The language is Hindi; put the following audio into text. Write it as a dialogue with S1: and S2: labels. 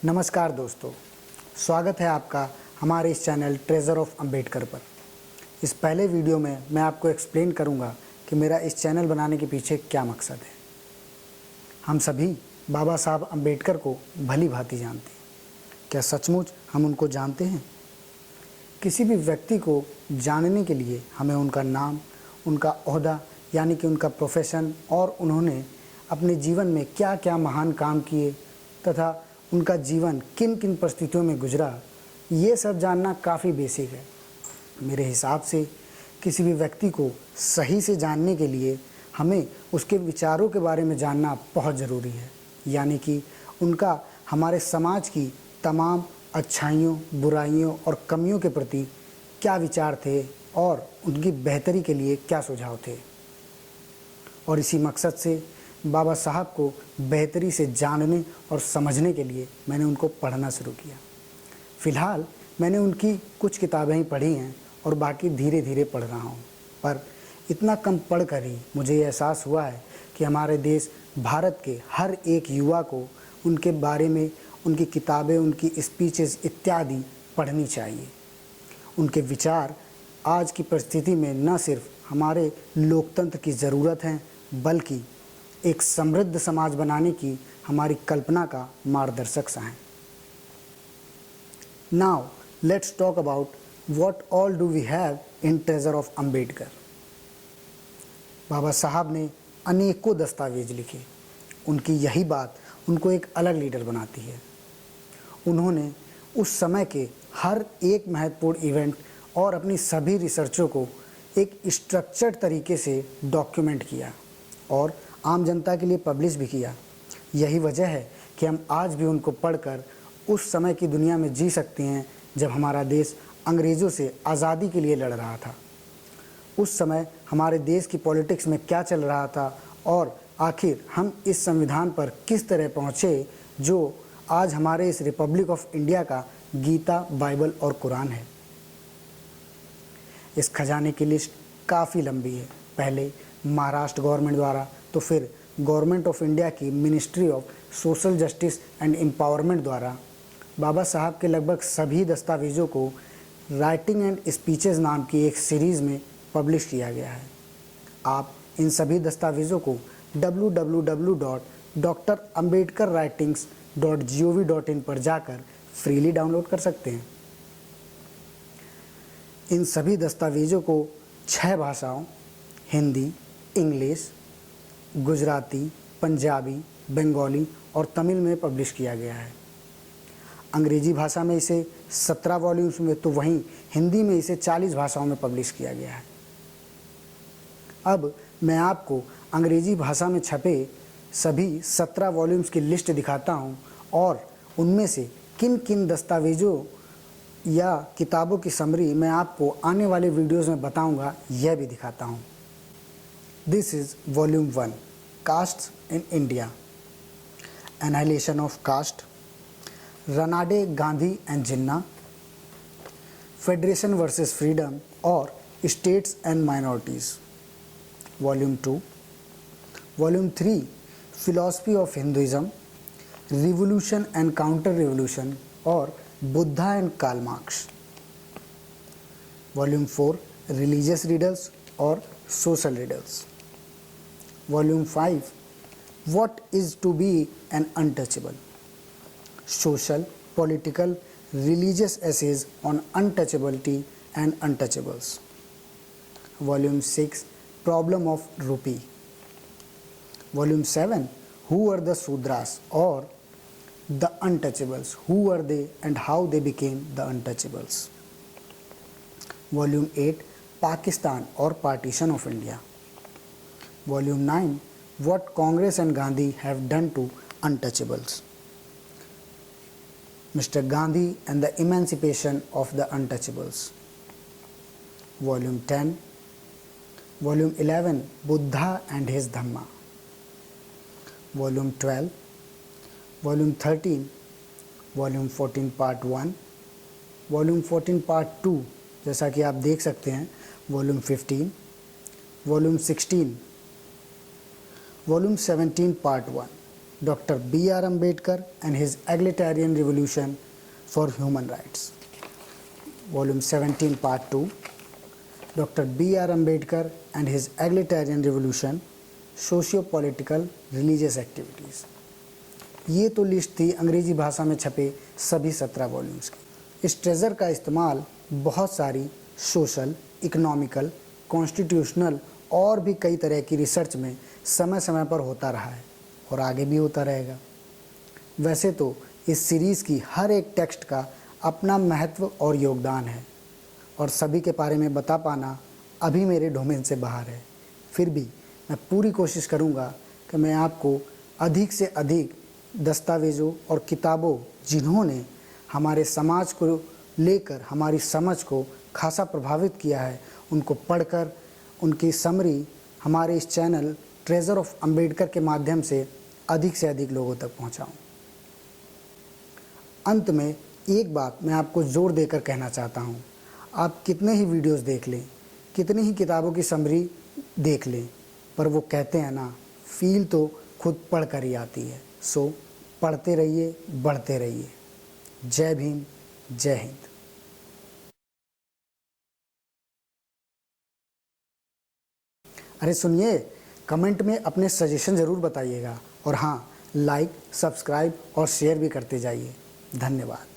S1: नमस्कार दोस्तों, स्वागत है आपका हमारे इस चैनल ट्रेजर ऑफ अंबेडकर पर। इस पहले वीडियो में मैं आपको एक्सप्लेन करूंगा कि मेरा इस चैनल बनाने के पीछे क्या मकसद है। हम सभी बाबा साहब अंबेडकर को भली भांति जानते हैं। क्या सचमुच हम उनको जानते हैं? किसी भी व्यक्ति को जानने के लिए हमें उनका नाम, उनका ओहदा यानी कि उनका प्रोफेशन और उन्होंने अपने जीवन में क्या क्या महान काम किए तथा उनका जीवन किन किन परिस्थितियों में गुजरा, ये सब जानना काफ़ी बेसिक है। मेरे हिसाब से किसी भी व्यक्ति को सही से जानने के लिए हमें उसके विचारों के बारे में जानना बहुत ज़रूरी है, यानी कि उनका हमारे समाज की तमाम अच्छाइयों, बुराइयों और कमियों के प्रति क्या विचार थे और उनकी बेहतरी के लिए क्या सुझाव थे। और इसी मकसद से बाबा साहब को बेहतरी से जानने और समझने के लिए मैंने उनको पढ़ना शुरू किया। फ़िलहाल मैंने उनकी कुछ किताबें ही पढ़ी हैं और बाकी धीरे धीरे पढ़ रहा हूँ, पर इतना कम पढ़ कर ही मुझे ये एहसास हुआ है कि हमारे देश भारत के हर एक युवा को उनके बारे में उनकी किताबें, उनकी स्पीचेस इत्यादि पढ़नी चाहिए। उनके विचार आज की परिस्थिति में न सिर्फ हमारे लोकतंत्र की ज़रूरत है, बल्कि एक समृद्ध समाज बनाने की हमारी कल्पना का मार्गदर्शक सा है। Now let's talk about what all do we have in treasure of Ambedkar. Baba Saheb ने अनेकों दस्तावेज लिखे। उनकी यही बात उनको एक अलग लीडर बनाती है। उन्होंने उस समय के हर एक महत्वपूर्ण इवेंट और अपनी सभी रिसर्चों को एक स्ट्रक्चर्ड तरीके से डॉक्यूमेंट किया और आम जनता के लिए पब्लिश भी किया। यही वजह है कि हम आज भी उनको पढ़कर उस समय की दुनिया में जी सकते हैं जब हमारा देश अंग्रेज़ों से आज़ादी के लिए लड़ रहा था। उस समय हमारे देश की पॉलिटिक्स में क्या चल रहा था और आखिर हम इस संविधान पर किस तरह पहुँचे जो आज हमारे इस रिपब्लिक ऑफ इंडिया का गीता, बाइबल और कुरान है। इस खजाने की लिस्ट काफ़ी लंबी है। पहले महाराष्ट्र गवर्नमेंट द्वारा, तो फिर गवर्नमेंट ऑफ इंडिया की ministry of social justice and empowerment द्वारा बाबा साहब के लगभग सभी दस्तावेज़ों को राइटिंग एंड स्पीचेस नाम की एक सीरीज़ में पब्लिश किया गया है। आप इन सभी दस्तावेज़ों को www.drambedkarwritings.gov.in पर जाकर फ्रीली डाउनलोड कर सकते हैं। इन सभी दस्तावेज़ों को 6 भाषाओं हिंदी, इंग्लिश, गुजराती, पंजाबी, बंगाली और तमिल में पब्लिश किया गया है। अंग्रेजी भाषा में इसे 17 वॉल्यूम्स में, तो वहीं हिंदी में इसे 40 भाषाओं में पब्लिश किया गया है। अब मैं आपको अंग्रेजी भाषा में छपे सभी 17 वॉल्यूम्स की लिस्ट दिखाता हूं और उनमें से किन किन दस्तावेज़ों या किताबों की समरी मैं आपको आने वाले वीडियोज़ में बताऊंगा, यह भी दिखाता हूं। This is Volume 1, Castes in India, Annihilation of Caste, Ranade, Gandhi and Jinnah, Federation versus Freedom or States and Minorities, Volume 2, Volume 3, Philosophy of Hinduism, Revolution and Counter-Revolution or Buddha and Karl Marx, Volume 4, Religious Riddles or Social Riddles, Volume 5, What is to be an Untouchable? Social, political, religious essays on untouchability and untouchables. Volume 6, Problem of Rupee. Volume 7, Who are the Sudras or the Untouchables? Who are they and how they became the Untouchables? Volume 8, Pakistan or Partition of India. Volume 9, What Congress and Gandhi have done to untouchables. Mr. Gandhi and the Emancipation of the Untouchables. Volume 10, Volume 11, Buddha and his Dhamma. Volume 12, Volume 13, Volume 14 Part 1, Volume 14 Part 2 जैसा कि आप देख सकते हैं, Volume 15, Volume 16, Volume 17 Part 1, Dr. B.R. Ambedkar and his Egalitarian Revolution for Human Rights. Volume 17, Part 2. Dr. B.R. Ambedkar and his Egalitarian Revolution, Socio-Political Religious Activities. ये तो लिस्ट थी अंग्रेजी भाषा में छपे सभी 17 वॉल्यूम्स की। इस ट्रेजर का इस्तेमाल बहुत सारी सोशल, इकोनॉमिकल, कॉन्स्टिट्यूशनल और भी कई तरह की रिसर्च में समय समय पर होता रहा है और आगे भी होता रहेगा। वैसे तो इस सीरीज़ की हर एक टेक्स्ट का अपना महत्व और योगदान है और सभी के बारे में बता पाना अभी मेरे डोमेन से बाहर है। फिर भी मैं पूरी कोशिश करूँगा कि मैं आपको अधिक से अधिक दस्तावेज़ों और किताबों जिन्होंने हमारे समाज को लेकर हमारी समझ को खासा प्रभावित किया है, उनको पढ़कर उनकी समरी हमारे इस चैनल ट्रेजर ऑफ अंबेडकर के माध्यम से अधिक लोगों तक पहुंचाऊं। अंत में एक बात मैं आपको जोर देकर कहना चाहता हूं, आप कितने ही वीडियोस देख लें, कितनी ही किताबों की समरी देख लें, पर वो कहते हैं ना, फील तो खुद पढ़ कर ही आती है। सो पढ़ते रहिए, बढ़ते रहिए। जय भीम, जय हिंद। अरे सुनिए, कमेंट में अपने सजेशन ज़रूर बताइएगा और हाँ, लाइक, सब्सक्राइब और शेयर भी करते जाइए। धन्यवाद।